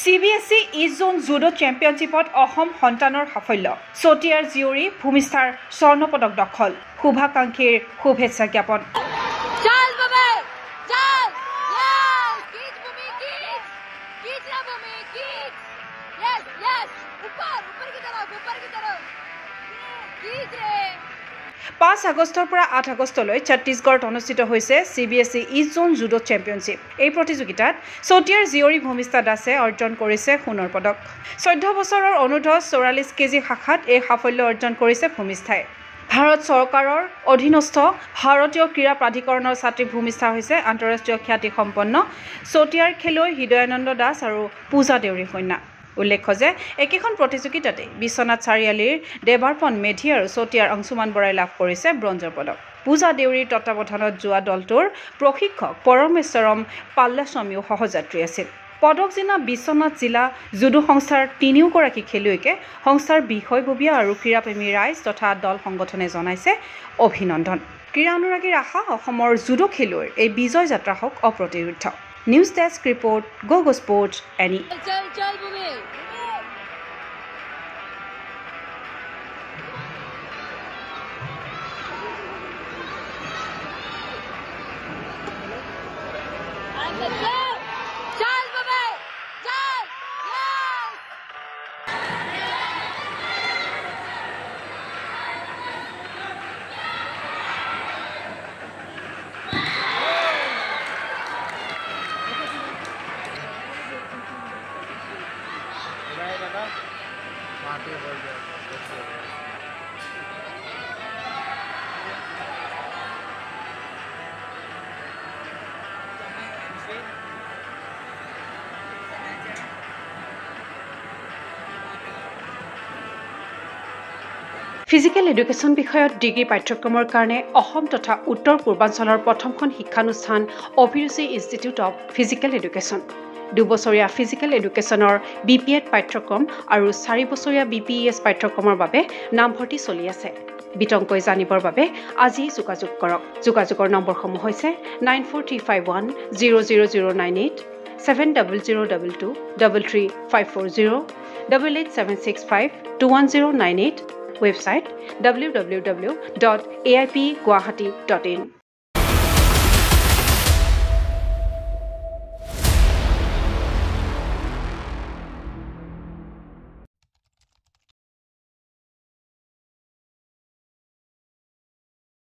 CBSE East Zone Judo Championshipত Assam সন্তানৰ সাফল্য চতিয়াৰ জিউৰি ভূমিষ্ঠাৰ স্বৰ্ণ পদক দখল শুভাকাংক্ষীৰ শুভেচ্ছা জ্ঞাপন চল বাবে চল কিট ভূমি কিট না ভূমি কিট यस ऊपर की तरफ किट रे 5 আগষ্টৰ পৰা 8 আগষ্টলৈ ছত্তীশগড়ত অনুষ্ঠিত হৈছে CBSE East Zone Judo Championship। এই প্ৰতিযোগিতাত চতিয়াৰ জিউৰি ভূমিষ্ঠা দাসে অৰ্জন কৰিছে সোণৰ পদক। 14 বছৰৰ অনুৰ্ধ 44 কেজি শাখাত এই সাফল্য অৰ্জন কৰিছে ভূমিষ্ঠাই। ভাৰত চৰকাৰৰ অধীনস্থ ভাৰতীয় ক্ৰীড়া প্ৰাধিকৰণৰ ছাত্ৰী ভূমিষ্ঠা হৈছে আন্তঃৰাষ্ট্ৰীয় খ্যাতি সম্পন্ন চতিয়াৰ খেলুৱৈ হৃদয়ানন্দ দাস আৰু পূজা দেউৰীৰ কন্যা। উল্লেখ্য যে একেখন প্ৰতিযোগিতাতে বিশ্বনাথ চাৰিআলিৰ দেৱাৰ্পণ মেধি আৰু চতিয়াৰ অংশুমান বৰাই লাভ কৰিছে ব্ৰঞ্জৰ পদক। পূজা দেউৰীৰ তত্বাৱধানত যোৱা দলটোৰ প্ৰশিক্ষক পৰমেশ্বৰম পাল্লাস্বামীও সহযাত্ৰী আছিল। পদক জিনা বিশ্বনাথ জিলা জুডো সংস্থাৰ 3গৰাকী খেলুৱৈকে সংস্থাৰ বিষয়ববীয়া আৰু ক্ৰীড়াপ্ৰেমী ৰাইজ তথা দল সংগঠনে জনাইছে অভিনন্দন। ক্ৰীড়া অনুৰাগীৰ আশা অসমৰ জুডো খেলুৱৈৰ এই বিজয় যাত্ৰা হওক অপ্ৰতিৰোধ্য। নিউজ ডেস্ক ৰিপৰ্ট গো স্পৰ্টছ এনি। चल भूमि चल भूमि चल ফিজিকেল এডুকেশ্যন বিষয়ত ডিগ্ৰী পাঠ্যক্ৰমৰ কাৰণে অসম তথা উত্তৰ পূৰ্বাঞ্চলৰ প্ৰথমখন শিক্ষানুষ্ঠান অভিৰুচি ইনষ্টিটিউট অৱ ফিজিকেল এডুকেশ্যন। 2 বছৰীয়া ফিজিকেল এডুকেশ্যনৰ BPEd পাঠ্যক্ৰম আৰু 4 বছৰীয়া BPES পাঠ্যক্ৰমৰ বাবে নামভৰ্তি চলি আছে। বিতংকৈ জানিবৰ বাবে আজি যোগাযোগ কৰক। যোগাযোগৰ নম্বৰসমূহ হৈছে 9435100098, 700222 33540, 88765210998, website www.aipguwahati.in